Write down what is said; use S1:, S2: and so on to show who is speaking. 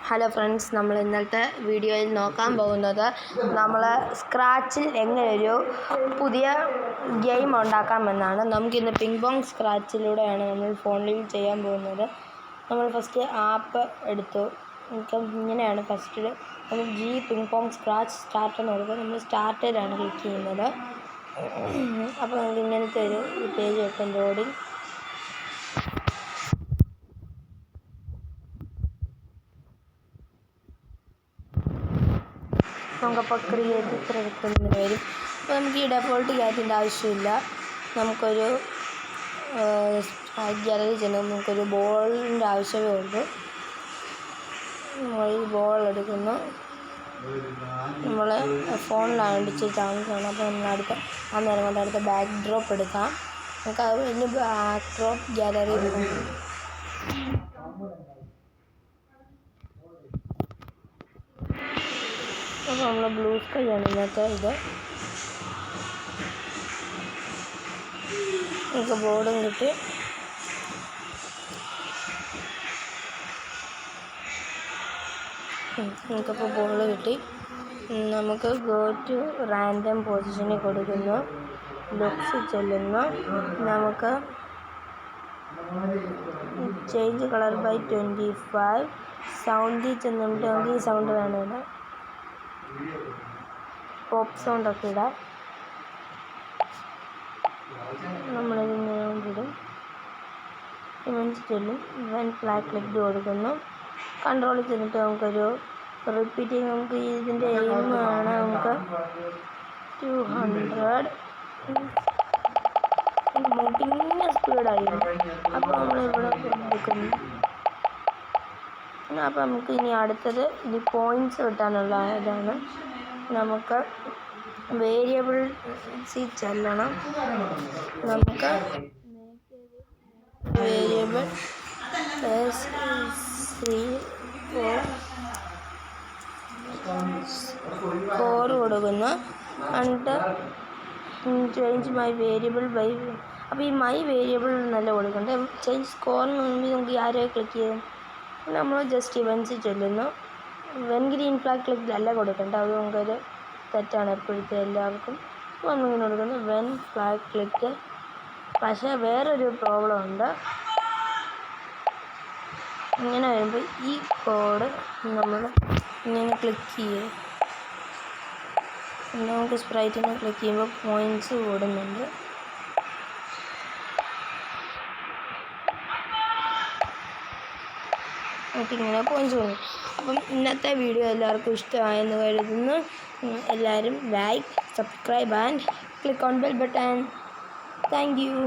S1: Hello friends, നമ്മൾ ഇന്നത്തെ വീഡിയോയിൽ നോക്കാൻ പോകുന്നത് നമ്മൾ സ്ക്രാച്ചിൽ എങ്ങനെയൊരു പുതിയ ഗെയിം ഉണ്ടാക്കാമെന്നാണ്. നമുക്കിന്ന് പിങ് പോങ് സ്ക്രാച്ചിലൂടെയാണ് നമ്മൾ ഫോണിൽ ചെയ്യാൻ പോകുന്നത്. നമ്മൾ ഫസ്റ്റ് ആപ്പ് എടുത്തു. ഇങ്ങനെയാണ് ഫസ്റ്റിൽ നമ്മൾ പിങ് പോങ് സ്ക്രാച്ച് സ്റ്റാർട്ട് എന്ന് കൊടുക്കുക. നമ്മൾ സ്റ്റാർട്ടിലാണ് ക്ലിക്ക് ചെയ്യുന്നത്. അപ്പോൾ നമുക്ക് ഇങ്ങനത്തെ ഒരു പേജ് വെക്കും. ലോഡിങ് നമുക്കപ്പോൾ ക്രിയേറ്റ് ഇത്ര എടുക്കുന്നതിന് വരും. അപ്പോൾ നമുക്ക് ഈ ഡെഫോൾട്ട് ക്യാറ്റിൻ്റെ ആവശ്യമില്ല. നമുക്കൊരു ഗാലറി ചെല്ലുമ്പോൾ നമുക്കൊരു ബോളിൻ്റെ ആവശ്യമേ ഉള്ളൂ. നമ്മൾ ഈ ബോൾ എടുക്കുന്നു. നമ്മൾ ഫോണിലാണ് ചാൻസാണ്. അപ്പോൾ നമ്മൾ അന്നേരം കൊണ്ട് അടുത്ത ബാക്ക് ഡ്രോപ്പ് എടുക്കാം. നമുക്ക് അത് വലിയ ബാക്ക് ഡ്രോപ്പ് ഗാലറി എടുക്കാം. അപ്പോൾ നമ്മൾ ബ്ലൂ സ്കൈ ആണ് ഇന്നത്തെ ഇത്. നമുക്ക് ബോർഡും കിട്ടി. നമുക്കപ്പോൾ ബോൾ കിട്ടി. നമുക്ക് ഗോ ടു റാൻഡം പൊസിഷനിൽ കൊടുക്കുന്നു. ലുക്സ് ചെല്ലുന്നു. നമുക്ക് ചേഞ്ച് കളർ ബൈ 25 സൗണ്ടിൽ ചെന്നിട്ട് നമുക്ക് ഈ സൗണ്ട് വേണമില്ല. പോപ്പ് സൗണ്ടൊക്കെ ഇടാം. നമ്മളിതിങ്ങനെ കൊണ്ടിടും. ഇമേജ് ചെല്ലും. ഇവൻ ഫ്ലാഗ് ക്ലിക്ക് കൊടുക്കുന്നു. കൺട്രോളിൽ ചെന്നിട്ട് നമുക്കൊരു റിപ്പീറ്റിങ്. നമുക്ക് ഇതിൻ്റെ എയിമാണ് നമുക്ക് 200 പിന്നെ സ്പീഡായിരുന്നു. അപ്പോൾ നമ്മളിവിടെ എടുക്കുന്നു. അപ്പോൾ നമുക്ക് ഇനി അടുത്തത് ഇനി പോയിൻറ്റ്സ് കിട്ടാനുള്ള ഇതാണ്. നമുക്ക് വേരിയബിൾസിൽ ചെല്ലണം. നമുക്ക് വേരിയബിൾ സ്കോർ കൊടുക്കുന്നു. എന്നിട്ട് ചേഞ്ച് മൈ വേരിയബിൾ ബൈ. അപ്പോൾ ഈ മൈ വേരിയബിൾ നല്ല കൊടുക്കണ്ടേ. ചേഞ്ച് സ്കോറിന് മുൻപ് നമുക്ക് ആരെയും ക്ലിക്ക് ചെയ്യും. നമ്മൾ ജസ്റ്റ് ഇവൻറ്റ്സ് ചെല്ലുന്നു. വെൻ ഗ്രീൻ ഫ്ലാഗ് ക്ലിക്ക് അല്ല കൊടുക്കണ്ട. അത് നമുക്കൊരു തെറ്റാണ് എപ്പോഴത്തെ എല്ലാവർക്കും. അപ്പോൾ നമ്മളിങ്ങനെ കൊടുക്കുന്നു വെൻ ഫ്ലാഗ് ക്ലിക്ക്. പക്ഷേ വേറൊരു പ്രോബ്ലം ഉണ്ട്. ഇങ്ങനെ വരുമ്പോൾ ഈ കോഡ് നമ്മൾ ഇങ്ങനെ ക്ലിക്ക് ചെയ്യും. നമുക്ക് സ്പ്രൈറ്റിനെ ക്ലിക്ക് ചെയ്യുമ്പോൾ പോയിൻറ്റ്സ് കൂടുന്നുണ്ട്. നമുക്കിങ്ങനെ പോയിൻറ്റ്സ് കൂടുന്നു. അപ്പം ഇന്നത്തെ വീഡിയോ എല്ലാവർക്കും ഇഷ്ടമായെന്ന് കരുതുന്നു. എല്ലാവരും like, subscribe and click on bell button. Thank you.